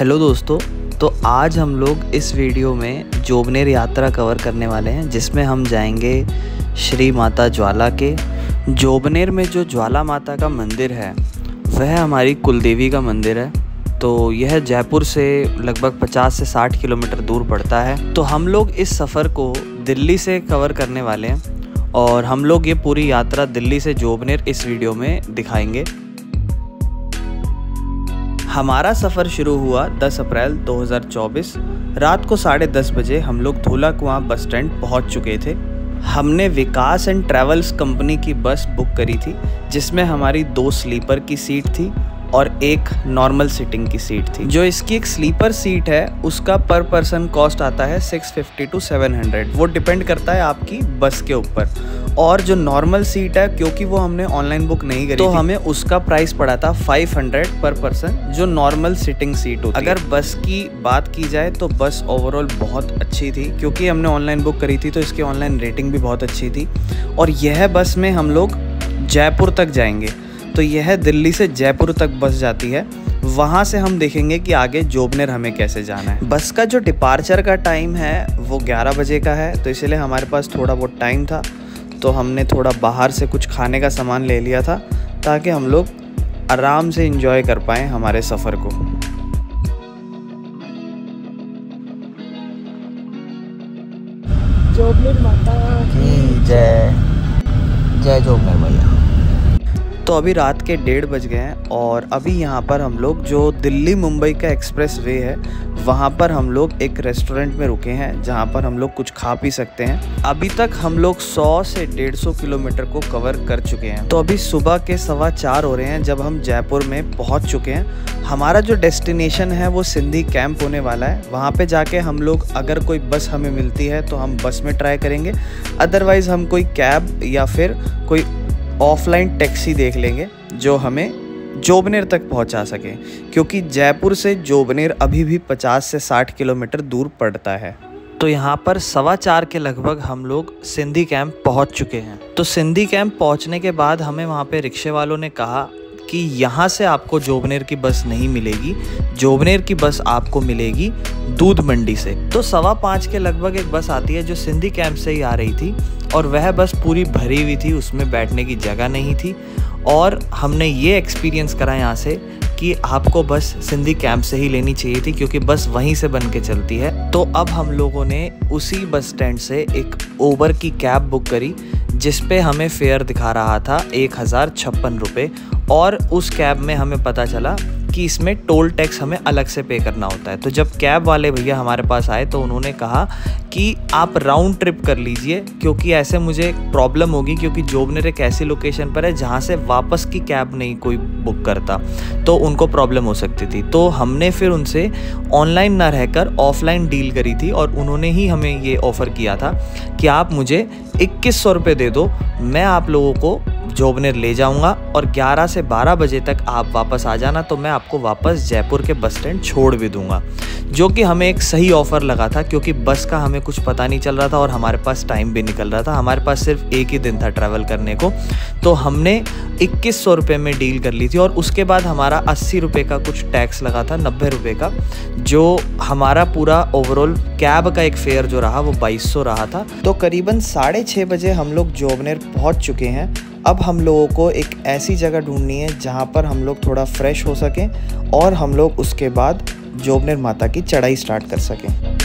Hello दोस्तों, तो आज हम लोग इस वीडियो में जोबनेर यात्रा कवर करने वाले हैं, जिसमें हम जाएंगे श्री माता ज्वाला के। जोबनेर में जो ज्वाला माता का मंदिर है वह हमारी कुलदेवी का मंदिर है। तो यह जयपुर से लगभग 50 से 60 किलोमीटर दूर पड़ता है। तो हम लोग इस सफ़र को दिल्ली से कवर करने वाले हैं और हम लोग ये पूरी यात्रा दिल्ली से जोबनेर इस वीडियो में दिखाएंगे। हमारा सफ़र शुरू हुआ 10 अप्रैल 2024 रात को 10:30 बजे। हम लोग धोला कुआं बस स्टैंड पहुंच चुके थे। हमने विकास एंड ट्रैवल्स कंपनी की बस बुक करी थी, जिसमें हमारी 2 स्लीपर की सीट थी और एक नॉर्मल सीटिंग की सीट थी। जो इसकी एक स्लीपर सीट है उसका पर पर्सन कॉस्ट आता है 650 to 700। वो डिपेंड करता है आपकी बस के ऊपर। और जो नॉर्मल सीट है, क्योंकि वो हमने ऑनलाइन बुक नहीं करी तो हमें उसका प्राइस पड़ा था 500 पर पर्सन, जो नॉर्मल सिटिंग सीट होती है। अगर बस की बात की जाए तो बस ओवरऑल बहुत अच्छी थी, क्योंकि हमने ऑनलाइन बुक करी थी तो इसकी ऑनलाइन रेटिंग भी बहुत अच्छी थी। और यह बस में हम लोग जयपुर तक जाएंगे। तो यह दिल्ली से जयपुर तक बस जाती है। वहाँ से हम देखेंगे कि आगे जोबनेर हमें कैसे जाना है। बस का जो डिपार्चर का टाइम है वो 11 बजे का है, तो इसलिए हमारे पास थोड़ा बहुत टाइम था। तो हमने थोड़ा बाहर से कुछ खाने का सामान ले लिया था, ताकि हम लोग आराम से एंजॉय कर पाएँ हमारे सफ़र को। जोबनेर माता की जय। जय जोबनेर भैया। तो अभी रात के 1:30 बज गए हैं और अभी यहाँ पर हम लोग जो दिल्ली मुंबई का एक्सप्रेस वे है वहाँ पर हम लोग एक रेस्टोरेंट में रुके हैं, जहाँ पर हम लोग कुछ खा पी सकते हैं। अभी तक हम लोग 100 से 150 किलोमीटर को कवर कर चुके हैं। तो अभी सुबह के 4:15 हो रहे हैं जब हम जयपुर में पहुँच चुके हैं। हमारा जो डेस्टिनेशन है वो सिंधी कैंप होने वाला है। वहाँ पे जाके हम लोग, अगर कोई बस हमें मिलती है तो हम बस में ट्राई करेंगे, अदरवाइज़ हम कोई कैब या फिर कोई ऑफलाइन टैक्सी देख लेंगे जो हमें जोबनेर तक पहुंचा सके, क्योंकि जयपुर से जोबनेर अभी भी 50 से 60 किलोमीटर दूर पड़ता है। तो यहाँ पर 4:15 के लगभग हम लोग सिंधी कैंप पहुंच चुके हैं। तो सिंधी कैंप पहुंचने के बाद हमें वहाँ पे रिक्शे वालों ने कहा कि यहाँ से आपको जोबनेर की बस नहीं मिलेगी, जोबनेर की बस आपको मिलेगी दूध मंडी से। तो 5:15 के लगभग एक बस आती है जो सिंधी कैंप से ही आ रही थी, और वह बस पूरी भरी हुई थी, उसमें बैठने की जगह नहीं थी। और हमने ये एक्सपीरियंस करा यहाँ से कि आपको बस सिंधी कैंप से ही लेनी चाहिए थी, क्योंकि बस वहीं से बन के चलती है। तो अब हम लोगों ने उसी बस स्टैंड से एक उबर की कैब बुक करी, जिस पे हमें फेयर दिखा रहा था 1056 रुपये। और उस कैब में हमें पता चला कि इसमें टोल टैक्स हमें अलग से पे करना होता है। तो जब कैब वाले भैया हमारे पास आए तो उन्होंने कहा कि आप राउंड ट्रिप कर लीजिए, क्योंकि ऐसे मुझे प्रॉब्लम होगी, क्योंकि जोबनेर एक ऐसी लोकेशन पर है जहाँ से वापस की कैब नहीं कोई बुक करता, तो उनको प्रॉब्लम हो सकती थी। तो हमने फिर उनसे ऑनलाइन ना रहकर ऑफलाइन डील करी थी, और उन्होंने ही हमें ये ऑफ़र किया था कि आप मुझे 2100 रुपये दे दो, मैं आप लोगों को जोबनेर ले जाऊंगा और 11 से 12 बजे तक आप वापस आ जाना, तो मैं आपको वापस जयपुर के बस स्टैंड छोड़ भी दूंगा। जो कि हमें एक सही ऑफ़र लगा था, क्योंकि बस का हमें कुछ पता नहीं चल रहा था और हमारे पास टाइम भी निकल रहा था। हमारे पास सिर्फ एक ही दिन था ट्रैवल करने को। तो हमने 2100 रुपये में डील कर ली थी, और उसके बाद हमारा 80 रुपये का कुछ टैक्स लगा था, 90 रुपये का, जो हमारा पूरा ओवरऑल कैब का एक फेयर जो रहा वो 2200 रहा था। तो करीबन 6:30 बजे हम लोग जोबनेर पहुँच चुके हैं। अब हम लोगों को एक ऐसी जगह ढूंढनी है जहाँ पर हम लोग थोड़ा फ्रेश हो सकें, और हम लोग उसके बाद जोबनेर माता की चढ़ाई स्टार्ट कर सकें।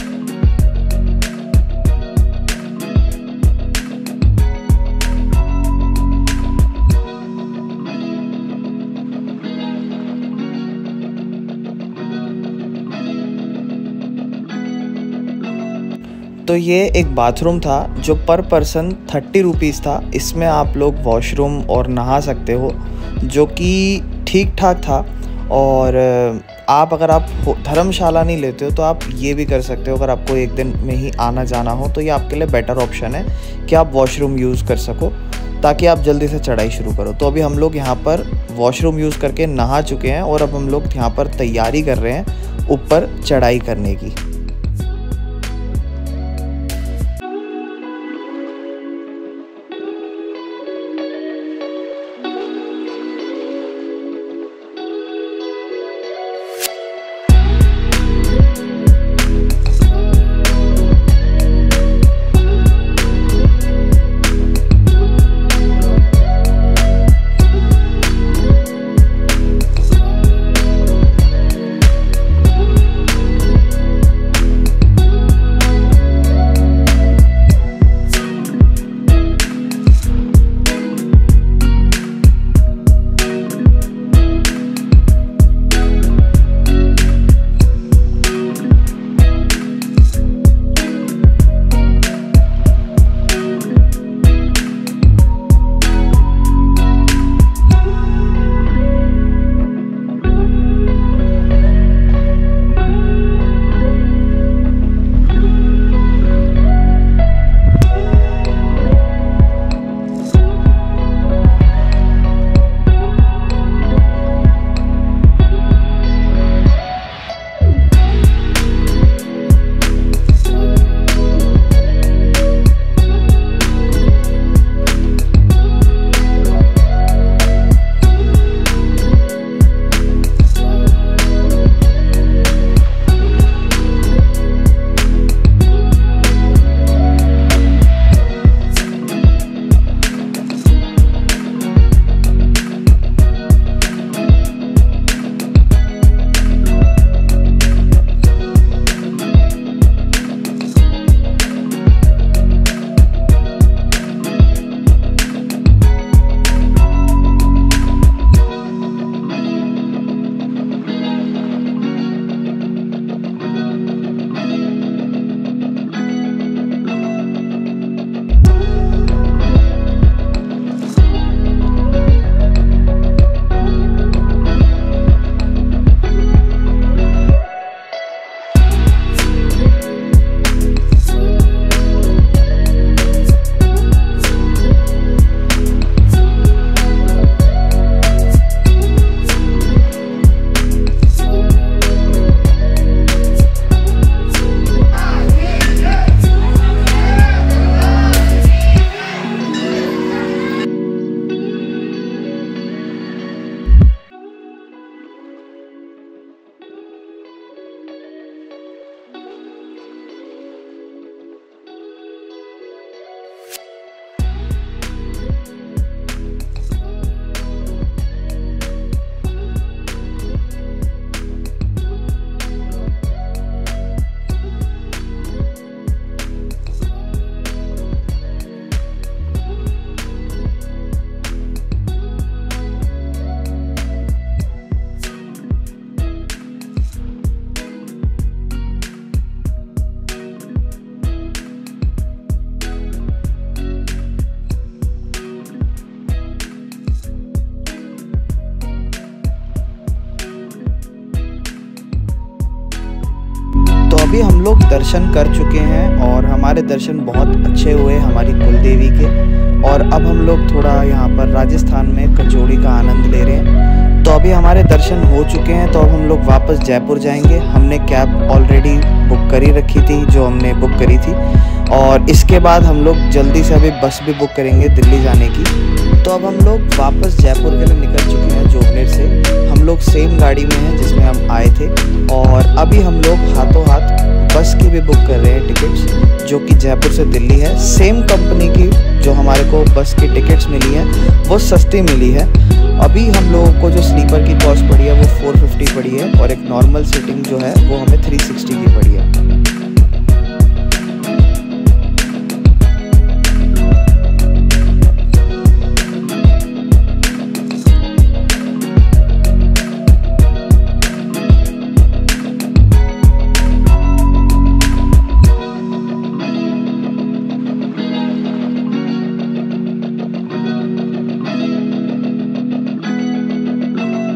तो ये एक बाथरूम था जो पर पर्सन 30 रुपीज़ था। इसमें आप लोग वॉशरूम और नहा सकते हो, जो कि ठीक ठाक था। और अगर आप धर्मशाला नहीं लेते हो तो आप ये भी कर सकते हो। अगर आपको एक दिन में ही आना जाना हो तो ये आपके लिए बेटर ऑप्शन है कि आप वॉशरूम यूज़ कर सको, ताकि आप जल्दी से चढ़ाई शुरू करो। तो अभी हम लोग यहाँ पर वॉशरूम यूज़ करके नहा चुके हैं, और अब हम लोग यहाँ पर तैयारी कर रहे हैं ऊपर चढ़ाई करने की। हम लोग दर्शन कर चुके हैं और हमारे दर्शन बहुत अच्छे हुए हमारी कुलदेवी के। और अब हम लोग थोड़ा यहाँ पर राजस्थान में कचौड़ी का आनंद ले रहे हैं। तो अभी हमारे दर्शन हो चुके हैं, तो अब हम लोग वापस जयपुर जाएंगे। हमने कैब ऑलरेडी बुक करी रखी थी, जो हमने बुक करी थी, और इसके बाद हम लोग जल्दी से अभी बस भी बुक करेंगे दिल्ली जाने की। तो अब हम लोग वापस जयपुर के लिए निकल चुके हैं जोबनेर से। हम लोग सेम गाड़ी में हैं जिसमें हम आए थे, और अभी हम लोग हाथों हाथ बस की भी बुक कर रहे हैं टिकट्स, जो कि जयपुर से दिल्ली है। सेम कंपनी की जो हमारे को बस की टिकट्स मिली है वो सस्ती मिली है। अभी हम लोगों को जो स्लीपर की कॉस्ट पड़ी है वो 450 पड़ी है, और एक नॉर्मल सीटिंग जो है वो हमें 360 की पड़ी है।